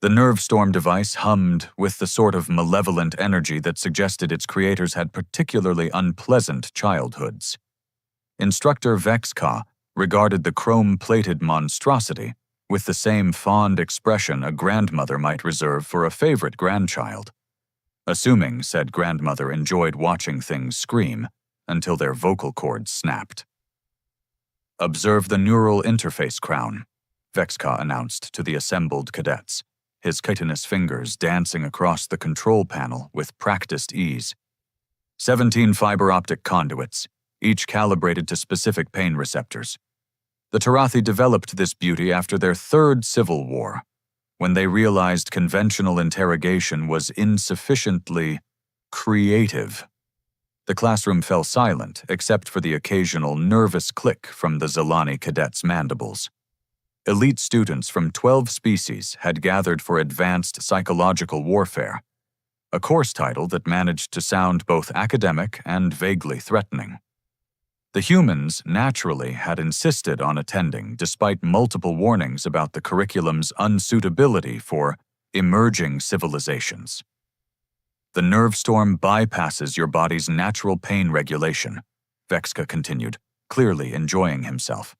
The nerve storm device hummed with the sort of malevolent energy that suggested its creators had particularly unpleasant childhoods. Instructor Vexka regarded the chrome-plated monstrosity with the same fond expression a grandmother might reserve for a favorite grandchild, assuming said grandmother enjoyed watching things scream until their vocal cords snapped. "Observe the neural interface crown," Vexka announced to the assembled cadets, his chitinous fingers dancing across the control panel with practiced ease. 17 fiber optic conduits, each calibrated to specific pain receptors. The Tarathi developed this beauty after their third civil war, when they realized conventional interrogation was insufficiently creative. The classroom fell silent, except for the occasional nervous click from the Zelani cadets' mandibles. Elite students from 12 species had gathered for advanced psychological warfare, a course title that managed to sound both academic and vaguely threatening. The humans naturally had insisted on attending despite multiple warnings about the curriculum's unsuitability for emerging civilizations. "The nerve storm bypasses your body's natural pain regulation," Vexka continued, clearly enjoying himself.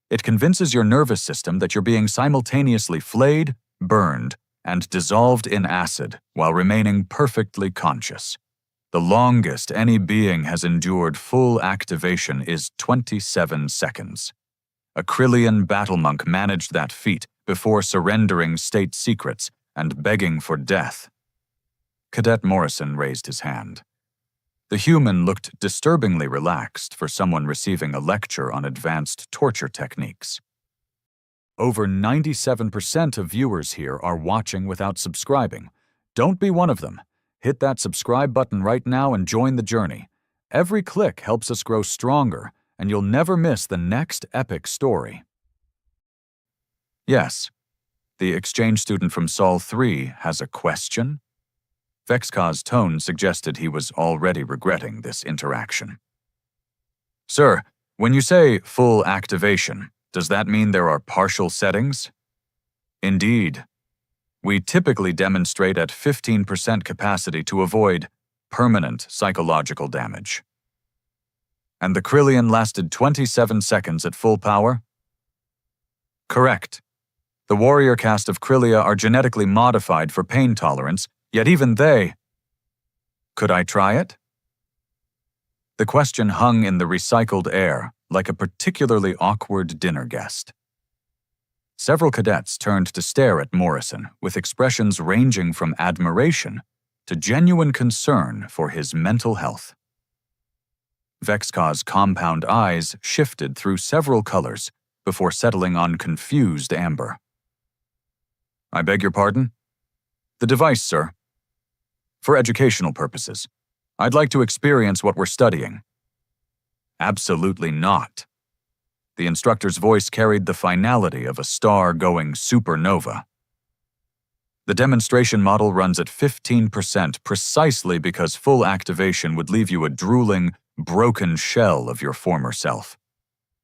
"It convinces your nervous system that you're being simultaneously flayed, burned, and dissolved in acid while remaining perfectly conscious. The longest any being has endured full activation is 27 seconds. A Krillian battle monk managed that feat before surrendering state secrets and begging for death." Cadet Morrison raised his hand. The human looked disturbingly relaxed for someone receiving a lecture on advanced torture techniques. "Over 97% of viewers here are watching without subscribing. Don't be one of them. Hit that subscribe button right now and join the journey. Every click helps us grow stronger, and you'll never miss the next epic story." "Yes, the exchange student from Sol 3 has a question?" Vexka's tone suggested he was already regretting this interaction. "Sir, when you say full activation, does that mean there are partial settings?" "Indeed. We typically demonstrate at 15% capacity to avoid permanent psychological damage." "And the Krillian lasted 27 seconds at full power?" "Correct. The warrior caste of Krillia are genetically modified for pain tolerance, yet even they—" "Could I try it?" The question hung in the recycled air like a particularly awkward dinner guest. Several cadets turned to stare at Morrison with expressions ranging from admiration to genuine concern for his mental health. Vexka's compound eyes shifted through several colors before settling on confused amber. "I beg your pardon?" "The device, sir. For educational purposes. I'd like to experience what we're studying." "Absolutely not." The instructor's voice carried the finality of a star-going supernova. "The demonstration model runs at 15% precisely because full activation would leave you a drooling, broken shell of your former self.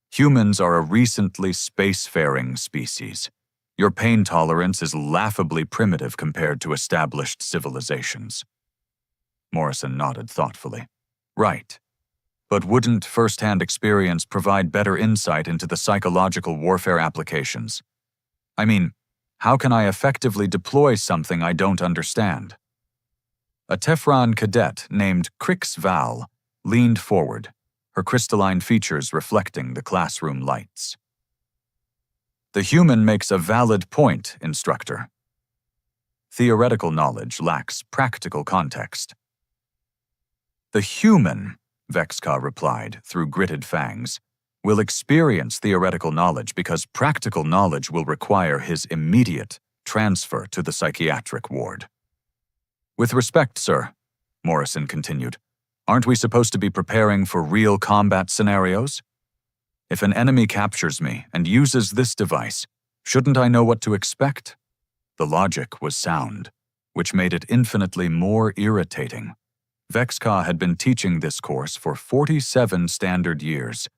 Humans are a recently spacefaring species. Your pain tolerance is laughably primitive compared to established civilizations." Morrison nodded thoughtfully. "Right. But wouldn't first-hand experience provide better insight into the psychological warfare applications? I mean, how can I effectively deploy something I don't understand?" A Tefran cadet named Crix Val leaned forward, her crystalline features reflecting the classroom lights. "The human makes a valid point, Instructor. Theoretical knowledge lacks practical context." "The human," Vexka replied through gritted fangs, "will experience theoretical knowledge because practical knowledge will require his immediate transfer to the psychiatric ward." "With respect, sir," Morrison continued, "aren't we supposed to be preparing for real combat scenarios? If an enemy captures me and uses this device, shouldn't I know what to expect?" The logic was sound, which made it infinitely more irritating. Vexka had been teaching this course for 47 standard years,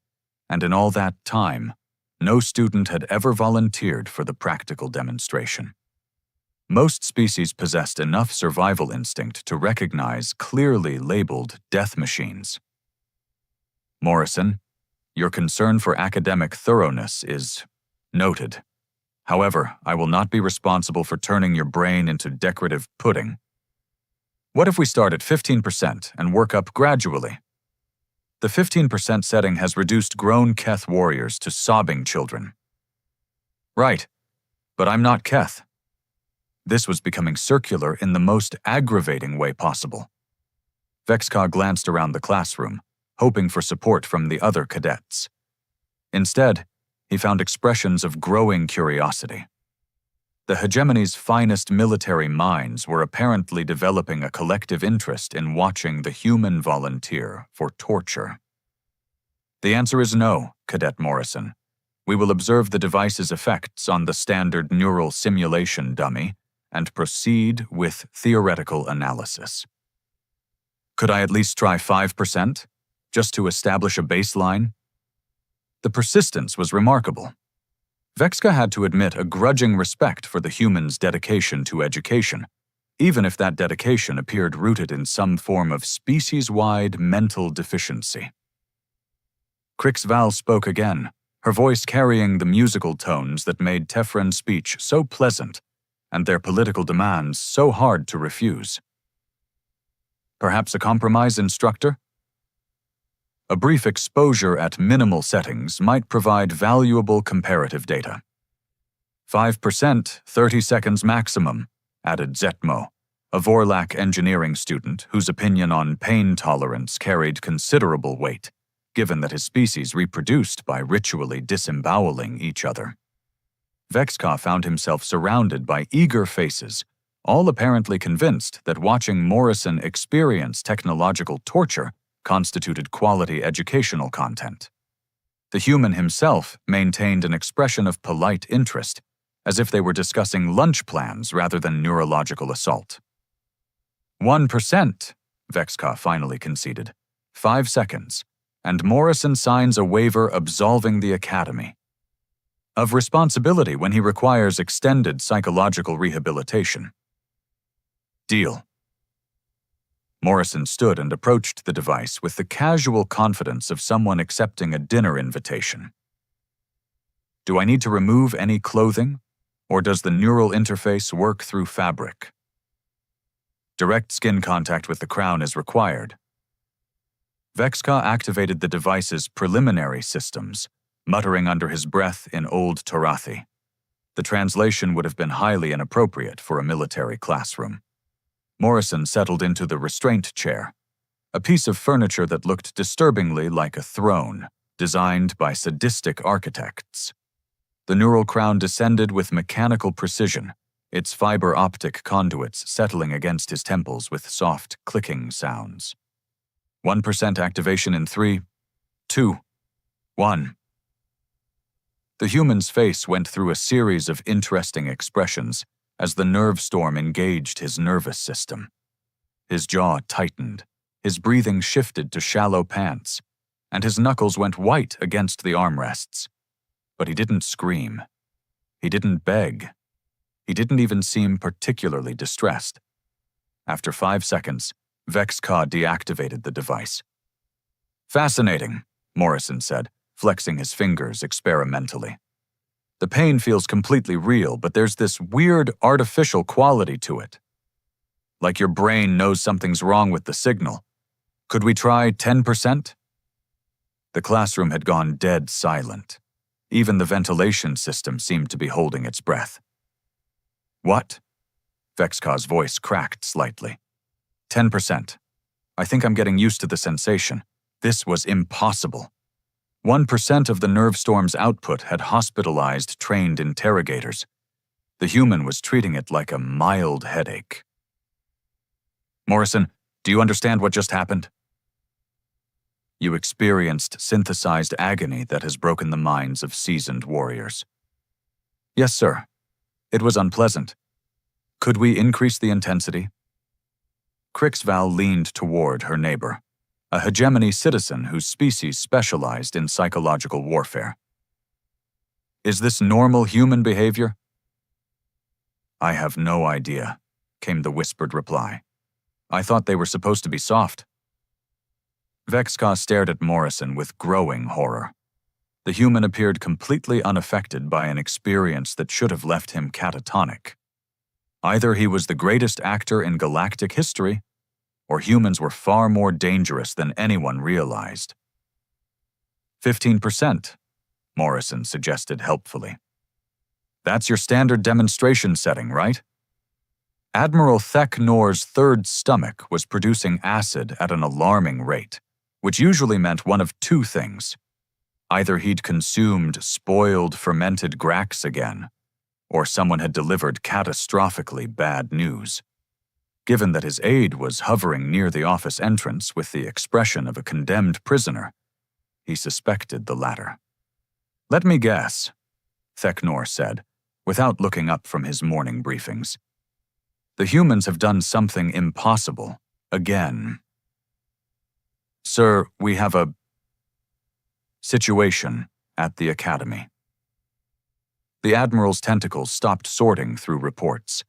and in all that time, no student had ever volunteered for the practical demonstration. Most species possessed enough survival instinct to recognize clearly labeled death machines. Morrison, your concern for academic thoroughness is noted. However, I will not be responsible for turning your brain into decorative pudding. What if we start at 15% and work up gradually? The 15% setting has reduced grown Keth warriors to sobbing children. Right, but I'm not Keth. This was becoming circular in the most aggravating way possible. Vexka glanced around the classroom, hoping for support from the other cadets. Instead, he found expressions of growing curiosity. The hegemony's finest military minds were apparently developing a collective interest in watching the human volunteer for torture. The answer is no, Cadet Morrison. We will observe the device's effects on the standard neural simulation dummy and proceed with theoretical analysis. Could I at least try 5%, just to establish a baseline? The persistence was remarkable. Vexka had to admit a grudging respect for the human's dedication to education, even if that dedication appeared rooted in some form of species-wide mental deficiency. Crixval spoke again, her voice carrying the musical tones that made Tefren's speech so pleasant and their political demands so hard to refuse. Perhaps a compromise, Instructor? A brief exposure at minimal settings might provide valuable comparative data. 5%, 30 seconds maximum, added Zetmo, a Vorlak engineering student whose opinion on pain tolerance carried considerable weight, given that his species reproduced by ritually disemboweling each other. Vexka found himself surrounded by eager faces, all apparently convinced that watching Morrison experience technological torture constituted quality educational content. The human himself maintained an expression of polite interest, as if they were discussing lunch plans rather than neurological assault. 1%, Vexka finally conceded. 5 seconds, and Morrison signs a waiver absolving the Academy of responsibility when he requires extended psychological rehabilitation. Deal. Morrison stood and approached the device with the casual confidence of someone accepting a dinner invitation. Do I need to remove any clothing, or does the neural interface work through fabric? Direct skin contact with the crown is required. Vexka activated the device's preliminary systems, muttering under his breath in Old Torathi. The translation would have been highly inappropriate for a military classroom. Morrison settled into the restraint chair, a piece of furniture that looked disturbingly like a throne, designed by sadistic architects. The neural crown descended with mechanical precision, its fiber optic conduits settling against his temples with soft, clicking sounds. 1% activation in 3, 2, 1. The human's face went through a series of interesting expressions as the nerve storm engaged his nervous system. His jaw tightened, his breathing shifted to shallow pants, and his knuckles went white against the armrests. But he didn't scream. He didn't beg. He didn't even seem particularly distressed. After 5 seconds, Vexka deactivated the device. Fascinating, Morrison said, flexing his fingers experimentally. The pain feels completely real, but there's this weird artificial quality to it. Like your brain knows something's wrong with the signal. Could we try 10%? The classroom had gone dead silent. Even the ventilation system seemed to be holding its breath. What? Vexka's voice cracked slightly. 10%. I think I'm getting used to the sensation. This was impossible. 1% of the nerve storm's output had hospitalized trained interrogators. The human was treating it like a mild headache. Morrison, do you understand what just happened? You experienced synthesized agony that has broken the minds of seasoned warriors. Yes, sir. It was unpleasant. Could we increase the intensity? Crixval leaned toward her neighbor, a hegemony citizen whose species specialized in psychological warfare. Is this normal human behavior? I have no idea, came the whispered reply. I thought they were supposed to be soft. Vexka stared at Morrison with growing horror. The human appeared completely unaffected by an experience that should have left him catatonic. Either he was the greatest actor in galactic history, or humans were far more dangerous than anyone realized. 15%, Morrison suggested helpfully. That's your standard demonstration setting, right? Admiral Thek Nor's third stomach was producing acid at an alarming rate, which usually meant one of two things. Either he'd consumed spoiled, fermented Grax again, or someone had delivered catastrophically bad news. Given that his aide was hovering near the office entrance with the expression of a condemned prisoner, he suspected the latter. Let me guess, Thek Nor said, without looking up from his morning briefings. The humans have done something impossible, again. Sir, we have a situation at the Academy. The Admiral's tentacles stopped sorting through reports.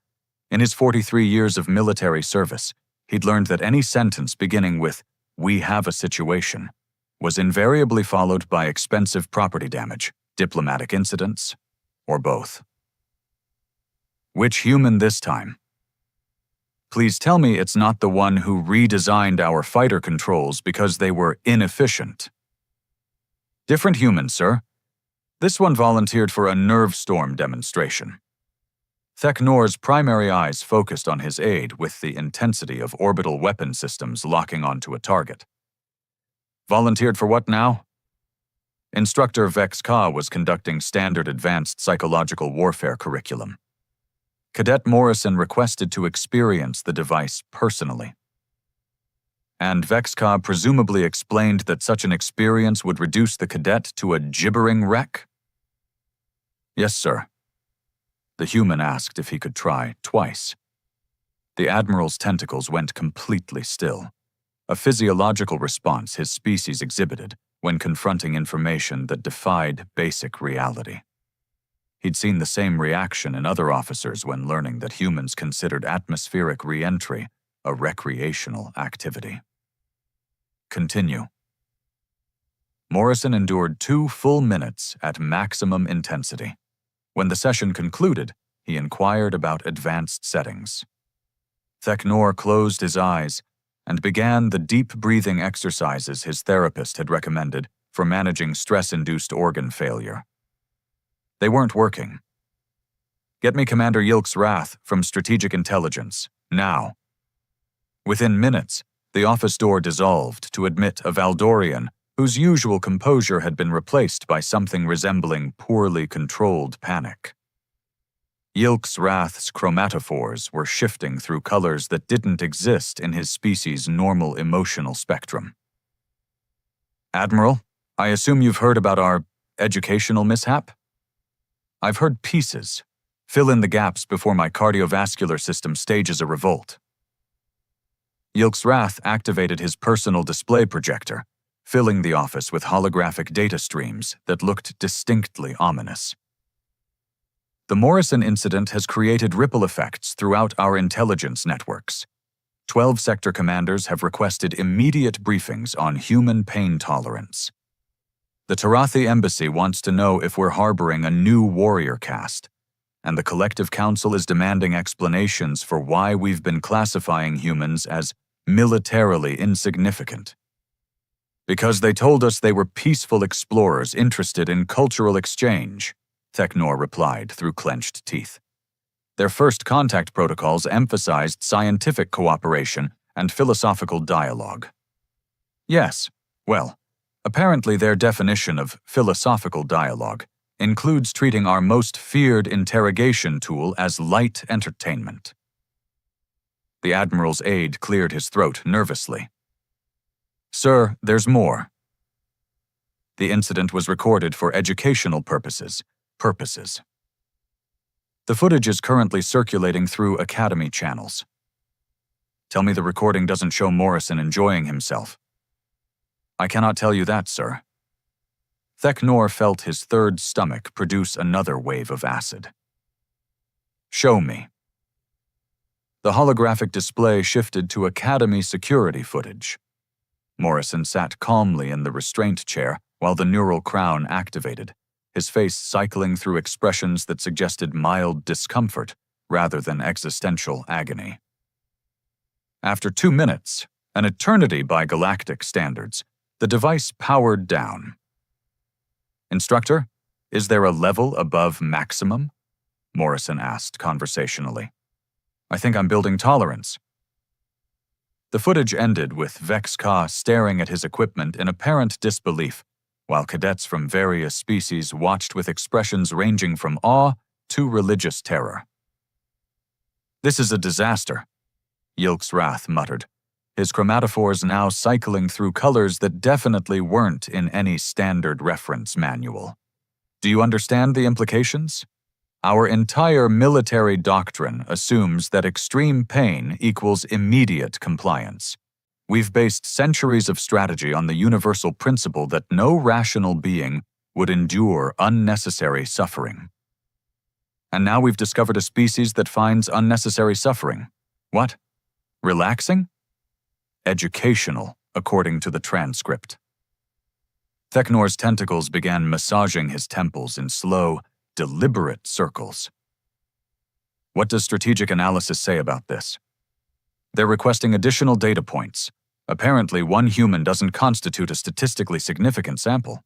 In his 43 years of military service, he'd learned that any sentence beginning with, "We have a situation," was invariably followed by expensive property damage, diplomatic incidents, or both. Which human this time? Please tell me it's not the one who redesigned our fighter controls because they were inefficient. Different human, sir. This one volunteered for a nerve storm demonstration. Thek Nor's primary eyes focused on his aide with the intensity of orbital weapon systems locking onto a target. Volunteered for what now? Instructor Vexka was conducting standard advanced psychological warfare curriculum. Cadet Morrison requested to experience the device personally. And Vexka presumably explained that such an experience would reduce the cadet to a gibbering wreck? Yes, sir. The human asked if he could try twice. The Admiral's tentacles went completely still, a physiological response his species exhibited when confronting information that defied basic reality. He'd seen the same reaction in other officers when learning that humans considered atmospheric re-entry a recreational activity. Continue. Morrison endured 2 full minutes at maximum intensity. When the session concluded, he inquired about advanced settings. Thek Nor closed his eyes and began the deep breathing exercises his therapist had recommended for managing stress-induced organ failure. They weren't working. Get me Commander Yilk's Wrath from Strategic Intelligence, now. Within minutes, the office door dissolved to admit a Valdorian whose usual composure had been replaced by something resembling poorly controlled panic. Yilk's Wrath's chromatophores were shifting through colors that didn't exist in his species' normal emotional spectrum. Admiral, I assume you've heard about our educational mishap? I've heard pieces. Fill in the gaps before my cardiovascular system stages a revolt. Yilk's Wrath activated his personal display projector, filling the office with holographic data streams that looked distinctly ominous. The Morrison incident has created ripple effects throughout our intelligence networks. 12 sector commanders have requested immediate briefings on human pain tolerance. The Tarathi Embassy wants to know if we're harboring a new warrior caste, and the Collective Council is demanding explanations for why we've been classifying humans as militarily insignificant. Because they told us they were peaceful explorers interested in cultural exchange, Thek Nor replied through clenched teeth. Their first contact protocols emphasized scientific cooperation and philosophical dialogue. Yes, well, apparently their definition of philosophical dialogue includes treating our most feared interrogation tool as light entertainment. The Admiral's aide cleared his throat nervously. Sir, there's more. The incident was recorded for educational purposes. The footage is currently circulating through Academy channels. Tell me the recording doesn't show Morrison enjoying himself. I cannot tell you that, sir. Thek Nor felt his third stomach produce another wave of acid. Show me, The holographic display shifted to Academy security footage. Morrison sat calmly in the restraint chair while the neural crown activated, his face cycling through expressions that suggested mild discomfort rather than existential agony. After 2 minutes, an eternity by Galactic standards, the device powered down. "Instructor, is there a level above maximum?" Morrison asked conversationally. "I think I'm building tolerance." The footage ended with Vex Ka staring at his equipment in apparent disbelief, while cadets from various species watched with expressions ranging from awe to religious terror. "This is a disaster," Yilk's Wrath muttered, his chromatophores now cycling through colors that definitely weren't in any standard reference manual. "Do you understand the implications? Our entire military doctrine assumes that extreme pain equals immediate compliance. We've based centuries of strategy on the universal principle that no rational being would endure unnecessary suffering. And now we've discovered a species that finds unnecessary suffering. What? Relaxing? Educational, according to the transcript." Theknor's tentacles began massaging his temples in slow, deliberate circles. "What does strategic analysis say about this?" "They're requesting additional data points. Apparently, one human doesn't constitute a statistically significant sample."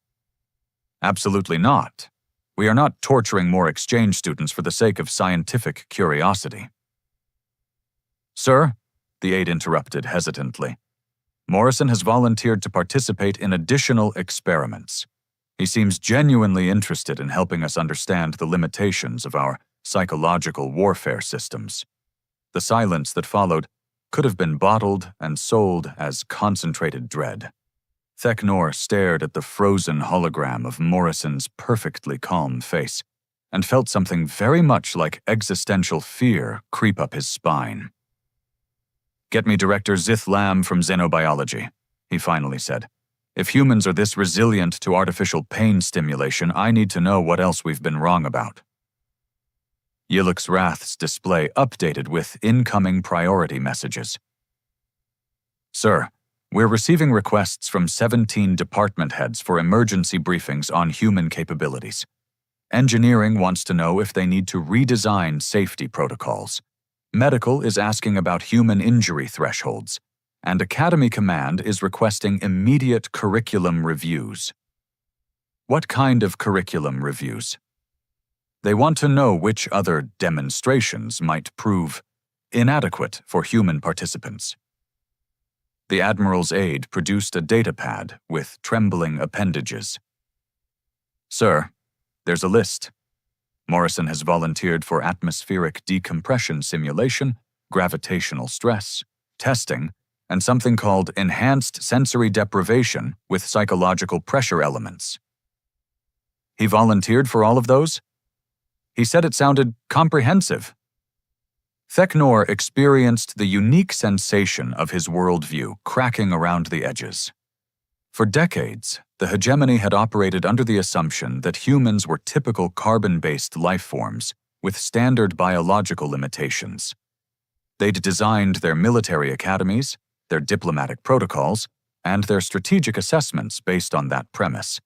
"Absolutely not. We are not torturing more exchange students for the sake of scientific curiosity." "Sir," the aide interrupted hesitantly, "Morrison has volunteered to participate in additional experiments. He seems genuinely interested in helping us understand the limitations of our psychological warfare systems." The silence that followed could have been bottled and sold as concentrated dread. Theknor stared at the frozen hologram of Morrison's perfectly calm face and felt something very much like existential fear creep up his spine. "Get me Director Zith Lam from Xenobiology," he finally said. "If humans are this resilient to artificial pain stimulation, I need to know what else we've been wrong about." Yilk's Wrath's display updated with incoming priority messages. "Sir, we're receiving requests from 17 department heads for emergency briefings on human capabilities. Engineering wants to know if they need to redesign safety protocols. Medical is asking about human injury thresholds, and Academy Command is requesting immediate curriculum reviews." "What kind of curriculum reviews?" "They want to know which other demonstrations might prove inadequate for human participants." The Admiral's aide produced a datapad with trembling appendages. "Sir, there's a list. Morrison has volunteered for atmospheric decompression simulation, gravitational stress, testing, and something called enhanced sensory deprivation with psychological pressure elements." "He volunteered for all of those?" "He said it sounded comprehensive." Theknor experienced the unique sensation of his worldview cracking around the edges. For decades, the hegemony had operated under the assumption that humans were typical carbon-based life forms with standard biological limitations. They'd designed their military academies, their diplomatic protocols, and their strategic assessments based on that premise.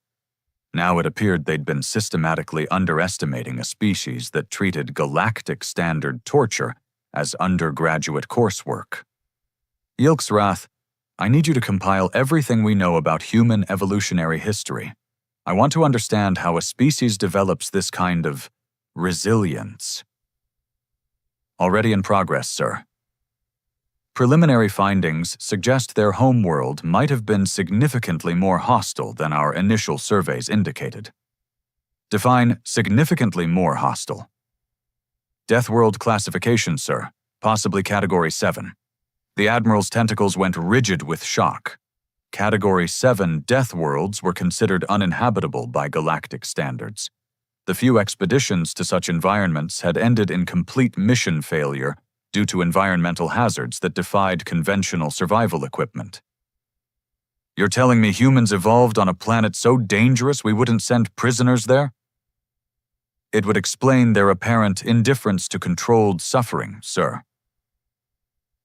Now it appeared they'd been systematically underestimating a species that treated galactic standard torture as undergraduate coursework. "Yilk's Wrath, I need you to compile everything we know about human evolutionary history. I want to understand how a species develops this kind of resilience." "Already in progress, sir." Preliminary findings suggest their homeworld might have been significantly more hostile than our initial surveys indicated. Define significantly more hostile. Deathworld classification, sir, possibly Category 7. The Admiral's tentacles went rigid with shock. Category 7 Deathworlds were considered uninhabitable by galactic standards. The few expeditions to such environments had ended in complete mission failure due to environmental hazards that defied conventional survival equipment. "You're telling me humans evolved on a planet so dangerous we wouldn't send prisoners there?" "It would explain their apparent indifference to controlled suffering, sir."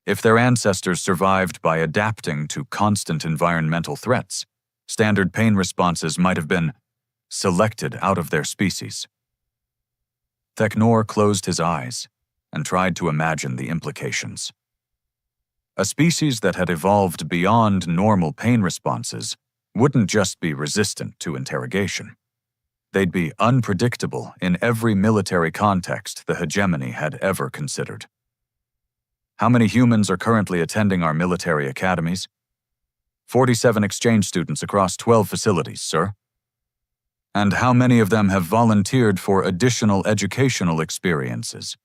If their ancestors survived by adapting to constant environmental threats, standard pain responses might have been selected out of their species. Theknor closed his eyes and tried to imagine the implications. A species that had evolved beyond normal pain responses wouldn't just be resistant to interrogation. They'd be unpredictable in every military context the hegemony had ever considered. How many humans are currently attending our military academies? 47 exchange students across 12 facilities, sir. And how many of them have volunteered for additional educational experiences?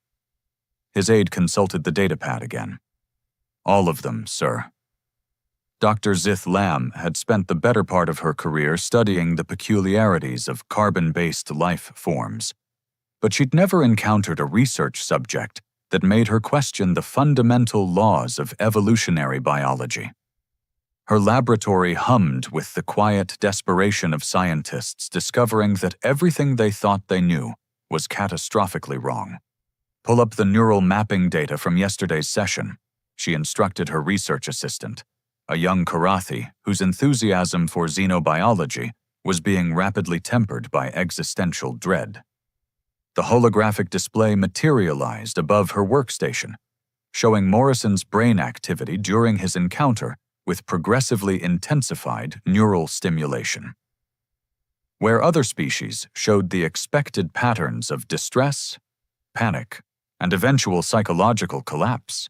His aide consulted the datapad again. All of them, sir. Dr. Zith Lam had spent the better part of her career studying the peculiarities of carbon-based life forms, but she'd never encountered a research subject that made her question the fundamental laws of evolutionary biology. Her laboratory hummed with the quiet desperation of scientists discovering that everything they thought they knew was catastrophically wrong. Pull up the neural mapping data from yesterday's session, she instructed her research assistant, a young Karathi whose enthusiasm for xenobiology was being rapidly tempered by existential dread. The holographic display materialized above her workstation, showing Morrison's brain activity during his encounter with progressively intensified neural stimulation. Where other species showed the expected patterns of distress, panic, and eventual psychological collapse,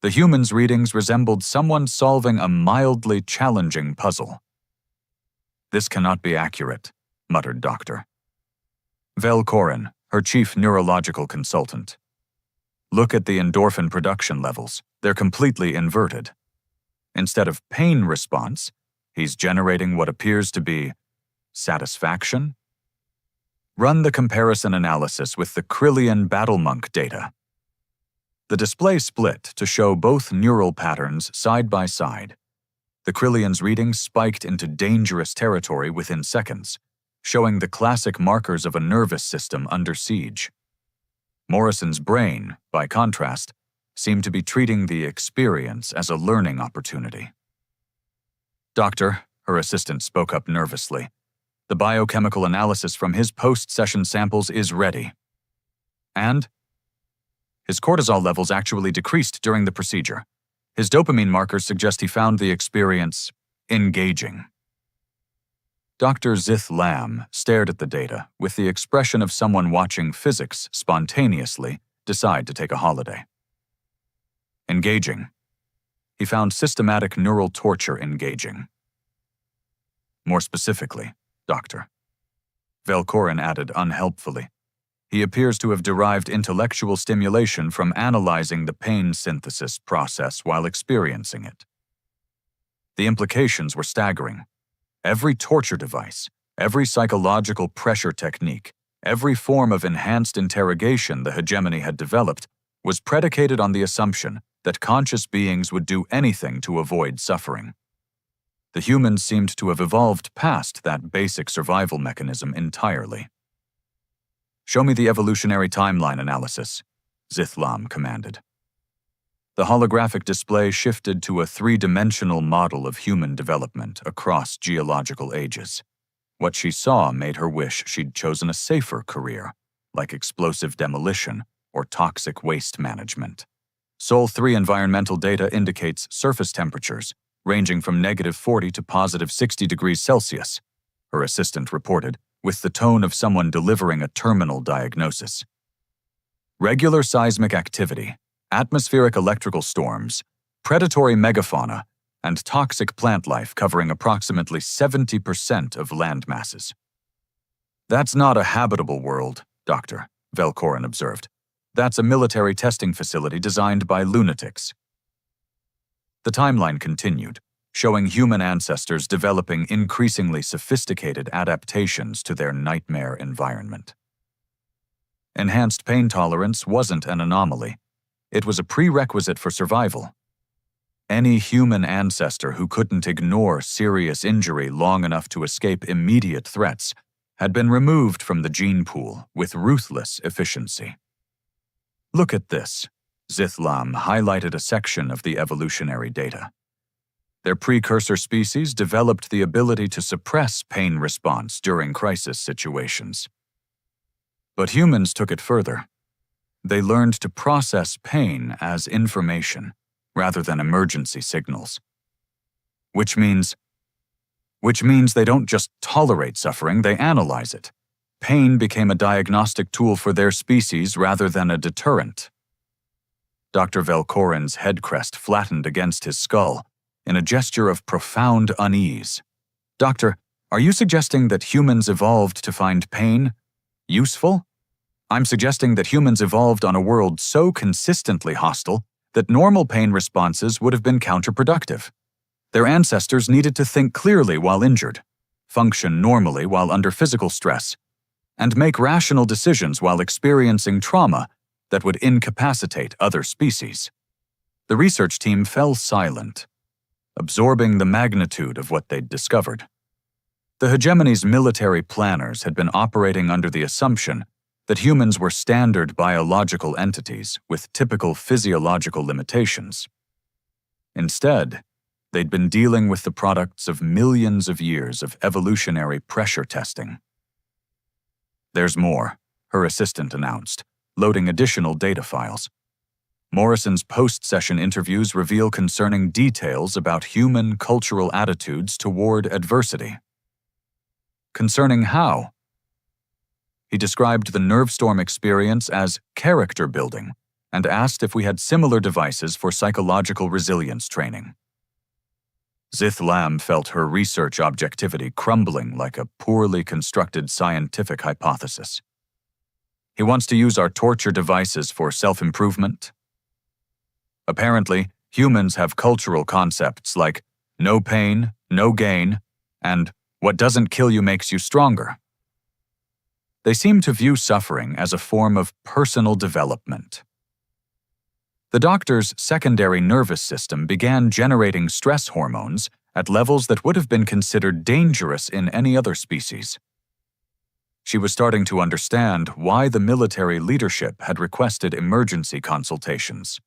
the human's readings resembled someone solving a mildly challenging puzzle. "This cannot be accurate," muttered Dr. Velkorin, her chief neurological consultant. "Look at the endorphin production levels. They're completely inverted. Instead of pain response, he's generating what appears to be satisfaction. Run the comparison analysis with the Krillian battlemonk data." The display split to show both neural patterns side by side. The Krillian's readings spiked into dangerous territory within seconds, showing the classic markers of a nervous system under siege. Morrison's brain, by contrast, seemed to be treating the experience as a learning opportunity. "Doctor," her assistant spoke up nervously, "the biochemical analysis from his post-session samples is ready." "And?" "His cortisol levels actually decreased during the procedure. His dopamine markers suggest he found the experience engaging." Dr. Zith Lam stared at the data with the expression of someone watching physics spontaneously decide to take a holiday. Engaging. He found systematic neural torture engaging. "More specifically, Doctor," Velkorin added unhelpfully, "he appears to have derived intellectual stimulation from analyzing the pain synthesis process while experiencing it." The implications were staggering. Every torture device, every psychological pressure technique, every form of enhanced interrogation the hegemony had developed was predicated on the assumption that conscious beings would do anything to avoid suffering. The humans seemed to have evolved past that basic survival mechanism entirely. "Show me the evolutionary timeline analysis," Zith Lam commanded. The holographic display shifted to a three-dimensional model of human development across geological ages. What she saw made her wish she'd chosen a safer career, like explosive demolition or toxic waste management. Sol 3 environmental data indicates surface temperatures ranging from -40 to +60 degrees Celsius, her assistant reported, with the tone of someone delivering a terminal diagnosis. Regular seismic activity, atmospheric electrical storms, predatory megafauna, and toxic plant life covering approximately 70% of land masses. "That's not a habitable world, Doctor," Velkorin observed. "That's a military testing facility designed by lunatics." The timeline continued, showing human ancestors developing increasingly sophisticated adaptations to their nightmare environment. Enhanced pain tolerance wasn't an anomaly. It was a prerequisite for survival. Any human ancestor who couldn't ignore serious injury long enough to escape immediate threats had been removed from the gene pool with ruthless efficiency. "Look at this," Zithlam highlighted a section of the evolutionary data. Their precursor species developed the ability to suppress pain response during crisis situations. But humans took it further. They learned to process pain as information rather than emergency signals. Which means they don't just tolerate suffering, they analyze it. Pain became a diagnostic tool for their species rather than a deterrent. Dr. Velkorin's head crest flattened against his skull in a gesture of profound unease. Doctor, are you suggesting that humans evolved to find pain useful? I'm suggesting that humans evolved on a world so consistently hostile that normal pain responses would have been counterproductive. Their ancestors needed to think clearly while injured, function normally while under physical stress, and make rational decisions while experiencing trauma that would incapacitate other species. The research team fell silent, absorbing the magnitude of what they'd discovered. The hegemony's military planners had been operating under the assumption that humans were standard biological entities with typical physiological limitations. Instead, they'd been dealing with the products of millions of years of evolutionary pressure testing. There's more, her assistant announced, loading additional data files. Morrison's post-session interviews reveal concerning details about human cultural attitudes toward adversity. Concerning how? He described the Nervestorm experience as character building and asked if we had similar devices for psychological resilience training. Zithlam felt her research objectivity crumbling like a poorly constructed scientific hypothesis. He wants to use our torture devices for self-improvement? Apparently, humans have cultural concepts like no pain, no gain, and what doesn't kill you makes you stronger. They seem to view suffering as a form of personal development. The doctor's secondary nervous system began generating stress hormones at levels that would have been considered dangerous in any other species. She was starting to understand why the military leadership had requested emergency consultations.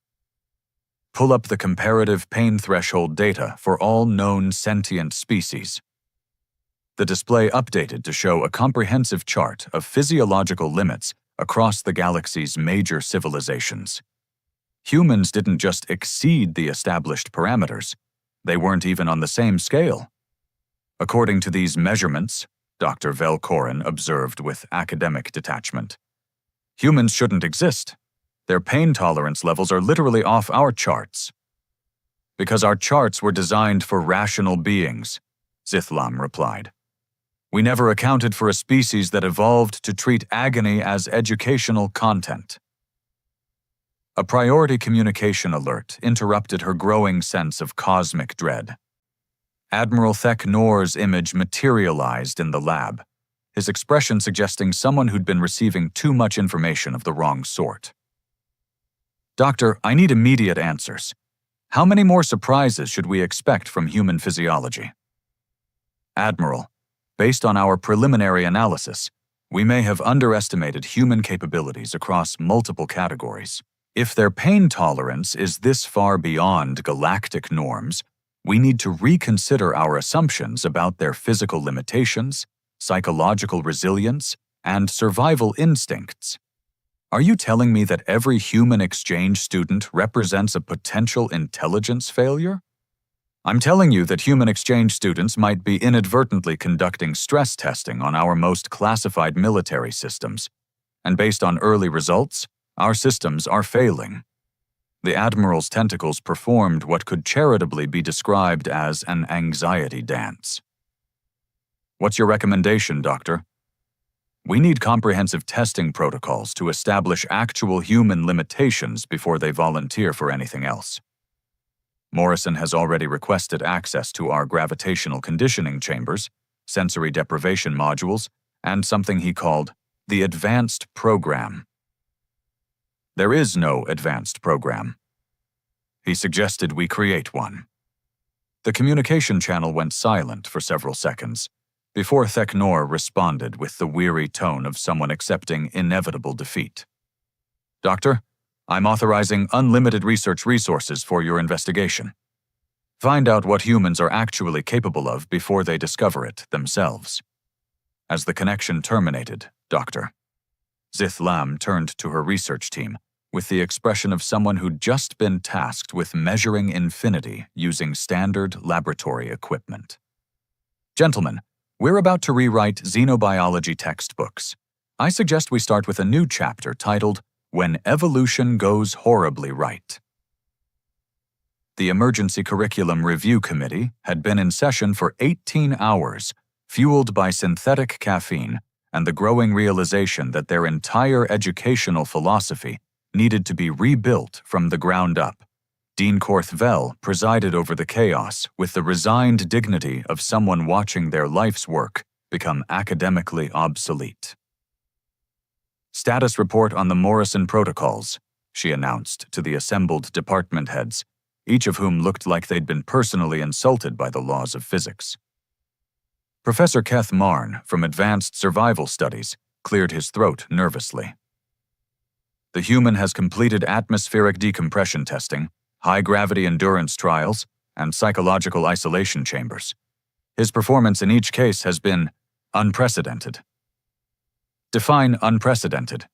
Pull up the comparative pain threshold data for all known sentient species. The display updated to show a comprehensive chart of physiological limits across the galaxy's major civilizations. Humans didn't just exceed the established parameters, they weren't even on the same scale. According to these measurements, Dr. Velkorin observed with academic detachment, humans shouldn't exist. Their pain tolerance levels are literally off our charts. Because our charts were designed for rational beings, Zithlam replied. We never accounted for a species that evolved to treat agony as educational content. A priority communication alert interrupted her growing sense of cosmic dread. Admiral Thek Nor's image materialized in the lab, his expression suggesting someone who'd been receiving too much information of the wrong sort. Doctor, I need immediate answers. How many more surprises should we expect from human physiology? Admiral, based on our preliminary analysis, we may have underestimated human capabilities across multiple categories. If their pain tolerance is this far beyond galactic norms, we need to reconsider our assumptions about their physical limitations, psychological resilience, and survival instincts. Are you telling me that every human exchange student represents a potential intelligence failure? I'm telling you that human exchange students might be inadvertently conducting stress testing on our most classified military systems, and based on early results, our systems are failing. The Admiral's tentacles performed what could charitably be described as an anxiety dance. What's your recommendation, Doctor? We need comprehensive testing protocols to establish actual human limitations before they volunteer for anything else. Morrison has already requested access to our gravitational conditioning chambers, sensory deprivation modules, and something he called the Advanced Program. There is no advanced program. He suggested we create one. The communication channel went silent for several seconds before Thek Nor responded with the weary tone of someone accepting inevitable defeat. Doctor, I'm authorizing unlimited research resources for your investigation. Find out what humans are actually capable of before they discover it themselves." As the connection terminated, Dr. Zith Lam turned to her research team with the expression of someone who'd just been tasked with measuring infinity using standard laboratory equipment. "Gentlemen, we're about to rewrite xenobiology textbooks. I suggest we start with a new chapter titled When Evolution Goes Horribly Right." The Emergency Curriculum Review Committee had been in session for 18 hours, fueled by synthetic caffeine and the growing realization that their entire educational philosophy needed to be rebuilt from the ground up. Dean Korthvel presided over the chaos with the resigned dignity of someone watching their life's work become academically obsolete. "Status report on the Morrison protocols," she announced to the assembled department heads, each of whom looked like they'd been personally insulted by the laws of physics. Professor Keth Marn, from Advanced Survival Studies, cleared his throat nervously. "The human has completed atmospheric decompression testing, high-gravity endurance trials, and psychological isolation chambers. His performance in each case has been unprecedented." Define unprecedented.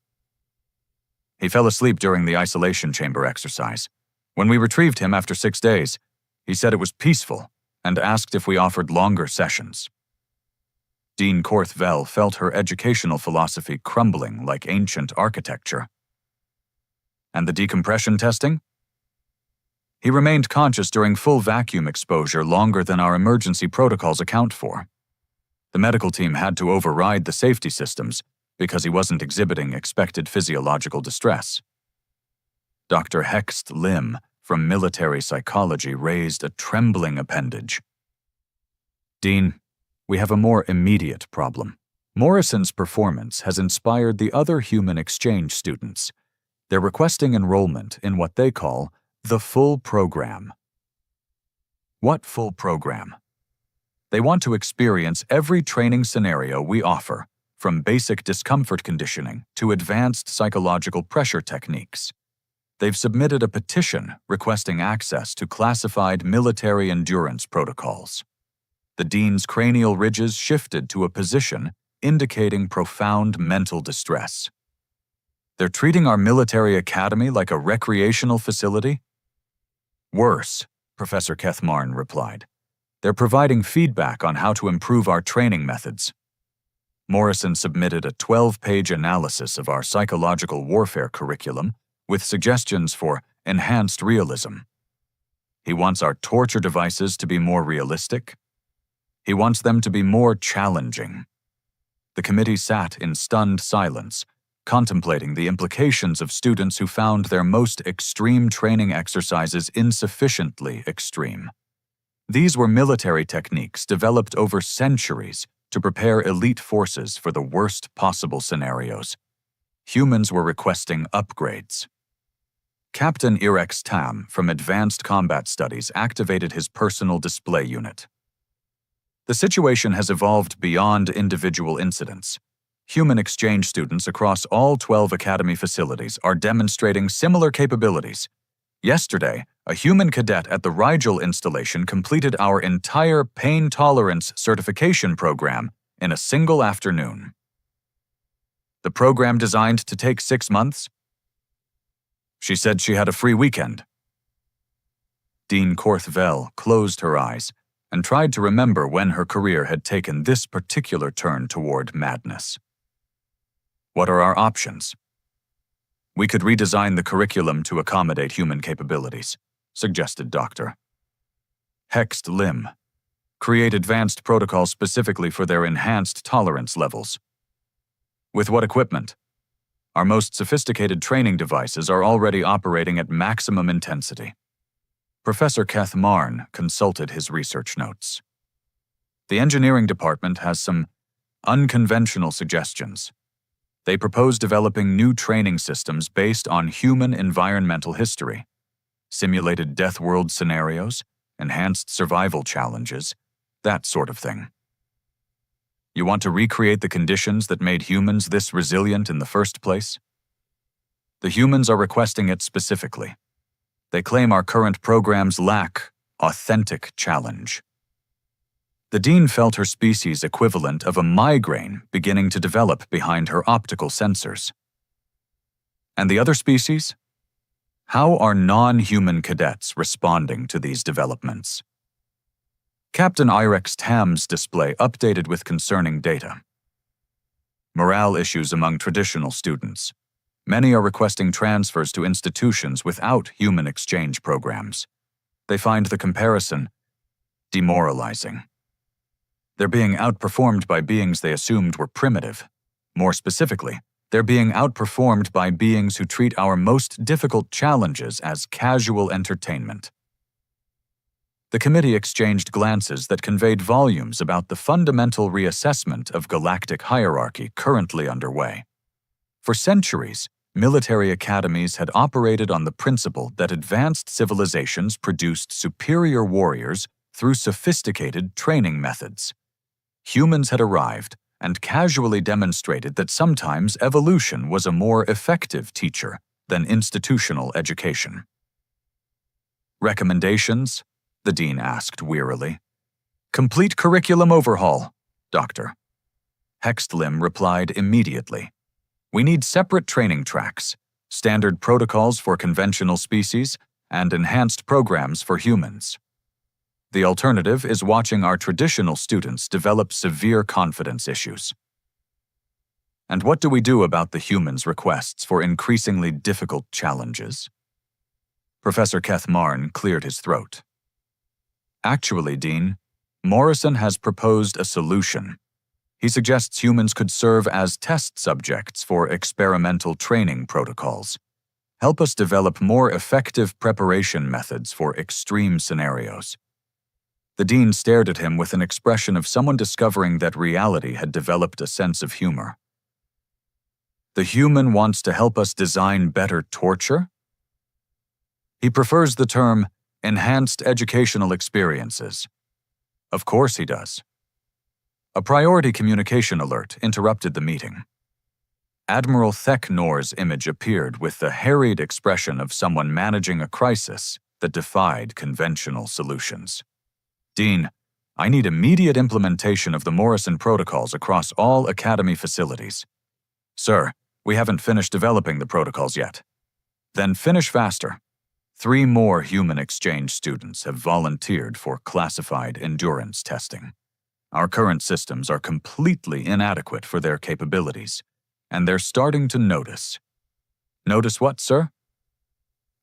"He fell asleep during the isolation chamber exercise. When we retrieved him after 6 days, he said it was peaceful and asked if we offered longer sessions." Dean Korthvel felt her educational philosophy crumbling like ancient architecture. "And the decompression testing?" "He remained conscious during full vacuum exposure longer than our emergency protocols account for. The medical team had to override the safety systems because he wasn't exhibiting expected physiological distress." Dr. Hext Lim from military psychology raised a trembling appendage. "Dean, we have a more immediate problem. Morrison's performance has inspired the other human exchange students. They're requesting enrollment in what they call the full program." "What full program?" "They want to experience every training scenario we offer, from basic discomfort conditioning to advanced psychological pressure techniques. They've submitted a petition requesting access to classified military endurance protocols." The dean's cranial ridges shifted to a position indicating profound mental distress. "They're treating our military academy like a recreational facility?" "Worse," Professor Kethmarn replied. "They're providing feedback on how to improve our training methods." Morrison submitted a 12-page analysis of our psychological warfare curriculum with suggestions for enhanced realism. He wants our torture devices to be more realistic. He wants them to be more challenging. The committee sat in stunned silence, contemplating the implications of students who found their most extreme training exercises insufficiently extreme. These were military techniques developed over centuries to prepare elite forces for the worst possible scenarios. Humans were requesting upgrades. Captain Irex Tam from Advanced Combat Studies activated his personal display unit. "The situation has evolved beyond individual incidents. Human exchange students across all 12 academy facilities are demonstrating similar capabilities. Yesterday, a human cadet at the Rigel installation completed our entire pain tolerance certification program in a single afternoon." "The program designed to take 6 months?" "She said she had a free weekend." Dean Korthvel closed her eyes and tried to remember when her career had taken this particular turn toward madness. "What are our options?" "We could redesign the curriculum to accommodate human capabilities," suggested Dr. Hext Lim. "Create advanced protocols specifically for their enhanced tolerance levels." "With what equipment?" "Our most sophisticated training devices are already operating at maximum intensity." Professor Keth Marn consulted his research notes. "The engineering department has some unconventional suggestions. They propose developing new training systems based on human environmental history, simulated Deathworld scenarios, enhanced survival challenges, that sort of thing." "You want to recreate the conditions that made humans this resilient in the first place?" The humans are requesting it specifically. They claim our current programs lack authentic challenge. The Dean felt her species' equivalent of a migraine beginning to develop behind her optical sensors. And the other species? How are non-human cadets responding to these developments? Captain Irex Tam's display updated with concerning data. Morale issues among traditional students. Many are requesting transfers to institutions without human exchange programs. They find the comparison demoralizing. They're being outperformed by beings they assumed were primitive. More specifically, they're being outperformed by beings who treat our most difficult challenges as casual entertainment. The committee exchanged glances that conveyed volumes about the fundamental reassessment of galactic hierarchy currently underway. For centuries, military academies had operated on the principle that advanced civilizations produced superior warriors through sophisticated training methods. Humans had arrived and casually demonstrated that sometimes evolution was a more effective teacher than institutional education. Recommendations? The Dean asked wearily. Complete curriculum overhaul, Doctor. Hextlim replied immediately. We need separate training tracks, standard protocols for conventional species, and enhanced programs for humans. The alternative is watching our traditional students develop severe confidence issues. And what do we do about the humans' requests for increasingly difficult challenges? Professor Keth Marn cleared his throat. Actually, Dean, Morrison has proposed a solution. He suggests humans could serve as test subjects for experimental training protocols. Help us develop more effective preparation methods for extreme scenarios. The Dean stared at him with an expression of someone discovering that reality had developed a sense of humor. The human wants to help us design better torture? He prefers the term enhanced educational experiences. Of course he does. A priority communication alert interrupted the meeting. Admiral Thek-Nor's image appeared with the harried expression of someone managing a crisis that defied conventional solutions. Dean, I need immediate implementation of the Morrison protocols across all Academy facilities. Sir, we haven't finished developing the protocols yet. Then finish faster. 3 more human exchange students have volunteered for classified endurance testing. Our current systems are completely inadequate for their capabilities, and they're starting to notice. Notice what, sir?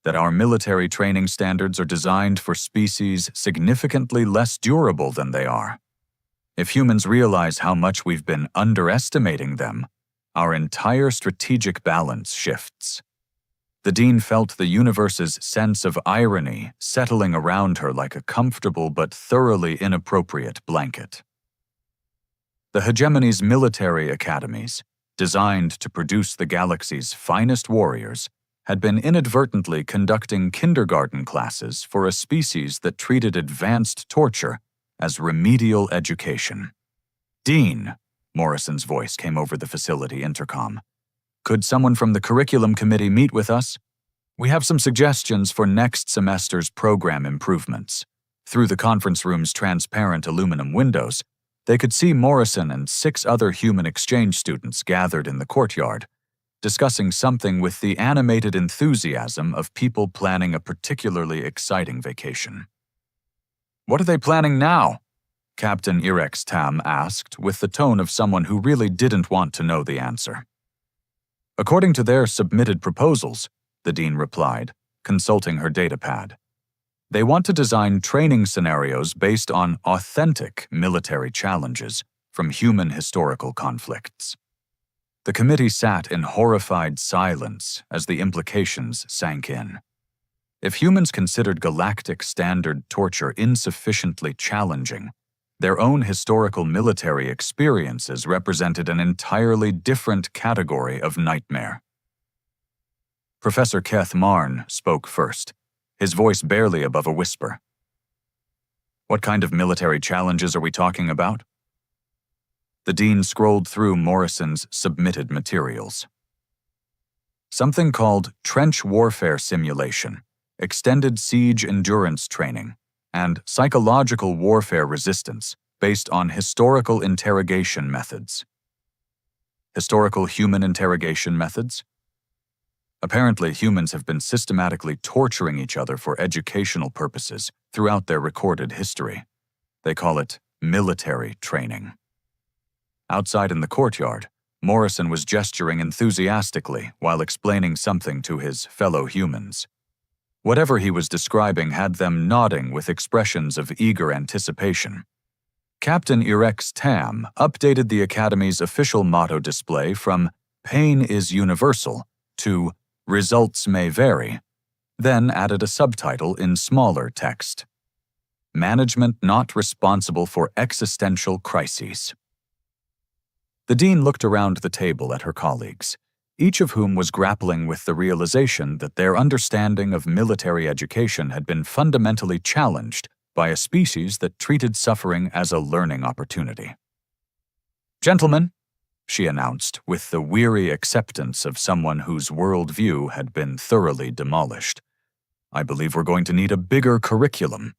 That our military training standards are designed for species significantly less durable than they are. If humans realize how much we've been underestimating them, our entire strategic balance shifts. The Dean felt the universe's sense of irony settling around her like a comfortable but thoroughly inappropriate blanket. The hegemony's military academies, designed to produce the galaxy's finest warriors, had been inadvertently conducting kindergarten classes for a species that treated advanced torture as remedial education. Dean, Morrison's voice came over the facility intercom. Could someone from the curriculum committee meet with us? We have some suggestions for next semester's program improvements. Through the conference room's transparent aluminum windows, they could see Morrison and 6 other human exchange students gathered in the courtyard, discussing something with the animated enthusiasm of people planning a particularly exciting vacation. What are they planning now? Captain Irex Tam asked with the tone of someone who really didn't want to know the answer. According to their submitted proposals, the Dean replied, consulting her datapad. They want to design training scenarios based on authentic military challenges from human historical conflicts. The committee sat in horrified silence as the implications sank in. If humans considered galactic standard torture insufficiently challenging, their own historical military experiences represented an entirely different category of nightmare. Professor Keth Marn spoke first, his voice barely above a whisper. What kind of military challenges are we talking about? The Dean scrolled through Morrison's submitted materials. something called trench warfare simulation, extended siege endurance training, and psychological warfare resistance based on historical interrogation methods. Historical human interrogation methods? Apparently, humans have been systematically torturing each other for educational purposes throughout their recorded history. They call it military training. Outside in the courtyard, Morrison was gesturing enthusiastically while explaining something to his fellow humans. Whatever he was describing had them nodding with expressions of eager anticipation. Captain Irex Tam updated the Academy's official motto display from "Pain is universal" to "Results may vary," then added a subtitle in smaller text. Management not responsible for existential crises. The dean looked around the table at her colleagues, each of whom was grappling with the realization that their understanding of military education had been fundamentally challenged by a species that treated suffering as a learning opportunity. "Gentlemen," she announced with the weary acceptance of someone whose worldview had been thoroughly demolished, "I believe we're going to need a bigger curriculum."